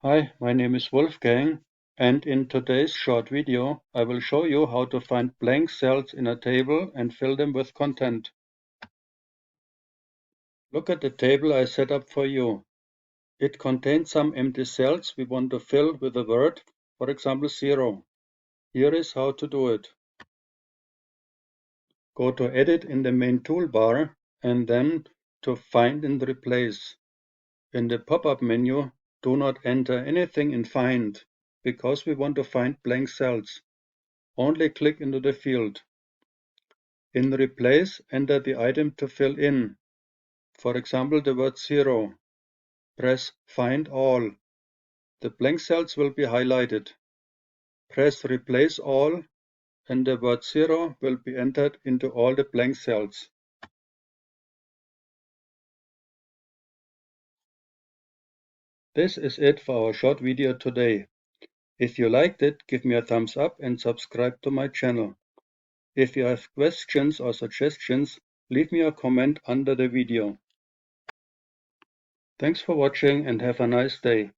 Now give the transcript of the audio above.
Hi, my name is Wolfgang, and in today's short video, I will show you how to find blank cells in a table and fill them with content. Look at the table I set up for you. It contains some empty cells we want to fill with a word, for example 0. Here is how to do it. Go to Edit in the main toolbar and then to Find and Replace. In the pop-up menu, do not enter anything in Find, because we want to find blank cells. Only click into the field. In Replace, enter the item to fill in, for example the word 0. Press Find All. The blank cells will be highlighted. Press Replace All and the word 0 will be entered into all the blank cells. This is it for our short video today. If you liked it, give me a thumbs up and subscribe to my channel. If you have questions or suggestions, leave me a comment under the video. Thanks for watching and have a nice day.